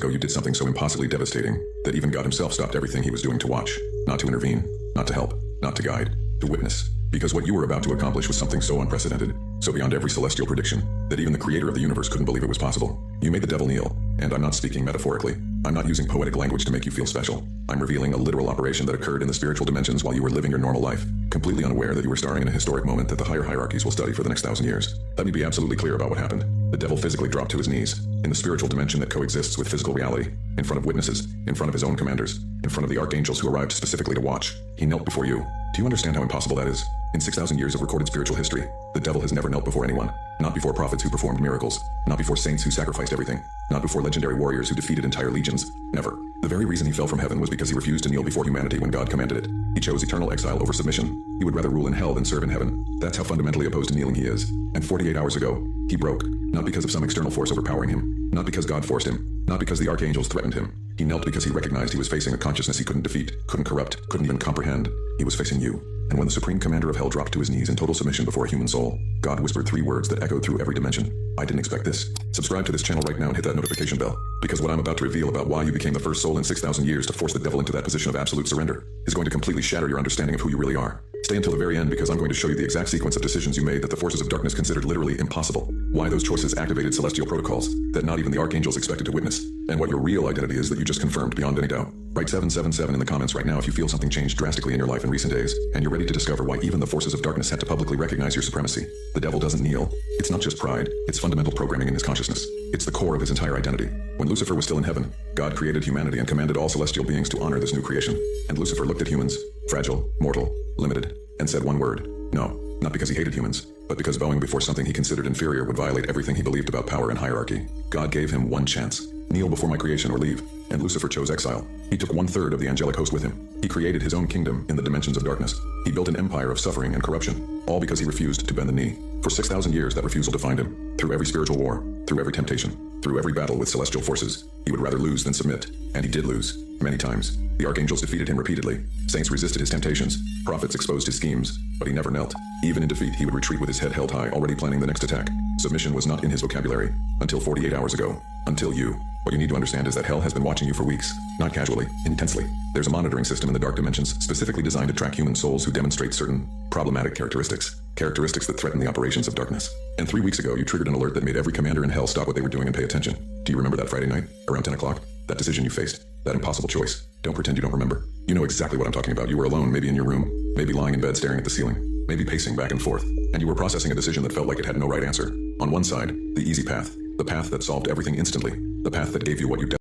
ago you did something so impossibly devastating that even God himself stopped everything he was doing to watch, not to intervene, not to help, not to guide, to witness. Because what you were about to accomplish was something so unprecedented, so beyond every celestial prediction, that even the creator of the universe couldn't believe it was possible. You made the devil kneel, and I'm not speaking metaphorically. I'm not using poetic language to make you feel special. I'm revealing a literal operation that occurred in the spiritual dimensions while you were living your normal life, completely unaware that you were starring in a historic moment that the higher hierarchies will study for the next 1,000 years. Let me be absolutely clear about what happened. The devil physically dropped to his knees, in the spiritual dimension that coexists with physical reality, in front of witnesses, in front of his own commanders, in front of the archangels who arrived specifically to watch. He knelt before you. Do you understand how impossible that is? In 6,000 years of recorded spiritual history, the devil has never knelt before anyone. Not before prophets who performed miracles. Not before saints who sacrificed everything. Not before legendary warriors who defeated entire legions. Never. The very reason he fell from heaven was because he refused to kneel before humanity when God commanded it. He chose eternal exile over submission. He would rather rule in hell than serve in heaven. That's how fundamentally opposed to kneeling he is. And 48 hours ago, he broke. Not because of some external force overpowering him. Not because God forced him. Not because the archangels threatened him. He knelt because he recognized he was facing a consciousness he couldn't defeat, couldn't corrupt, couldn't even comprehend. He was facing you. And when the supreme commander of hell dropped to his knees in total submission before a human soul, God whispered 3 words that echoed through every dimension. I didn't expect this. Subscribe to this channel right now and hit that notification bell, because what I'm about to reveal about why you became the first soul in 6,000 years to force the devil into that position of absolute surrender is going to completely shatter your understanding of who you really are. Stay until the very end, because I'm going to show you the exact sequence of decisions you made that the forces of darkness considered literally impossible. Why those choices activated celestial protocols that not even the archangels expected to witness. And what your real identity is that you just confirmed beyond any doubt. Write 777 in the comments right now if you feel something changed drastically in your life in recent days, and you're ready to discover why even the forces of darkness had to publicly recognize your supremacy. The devil doesn't kneel. It's not just pride, it's fundamental programming in his consciousness. It's the core of his entire identity. When Lucifer was still in heaven, God created humanity and commanded all celestial beings to honor this new creation. And Lucifer looked at humans, fragile, mortal, limited, and said one word: no. Not because he hated humans, but because bowing before something he considered inferior would violate everything he believed about power and hierarchy. God gave him one chance. Kneel before my creation or leave. And Lucifer chose exile. He took 1/3 of the angelic host with him. He created his own kingdom in the dimensions of darkness. He built an empire of suffering and corruption, all because he refused to bend the knee. For 6,000 years that refusal defined him. Through every spiritual war, through every temptation, through every battle with celestial forces, he would rather lose than submit. And he did lose. Many times. The archangels defeated him repeatedly. Saints resisted his temptations. Prophets exposed his schemes. But he never knelt. Even in defeat, he would retreat with his head held high, already planning the next attack. Submission was not in his vocabulary. Until 48 hours ago. Until you. What you need to understand is that hell has been watching you for weeks. Not casually, intensely. There's a monitoring system in the dark dimensions specifically designed to track human souls who demonstrate certain problematic characteristics. Characteristics that threaten the operations of darkness. And 3 weeks ago, you triggered an alert that made every commander in hell stop what they were doing and pay attention. Do you remember that Friday night, around 10 o'clock? That decision you faced. That impossible choice. Don't pretend you don't remember. You know exactly what I'm talking about. You were alone, maybe in your room, maybe lying in bed staring at the ceiling, maybe pacing back and forth, and you were processing a decision that felt like it had no right answer. On one side, the easy path, the path that solved everything instantly, the path that gave you what you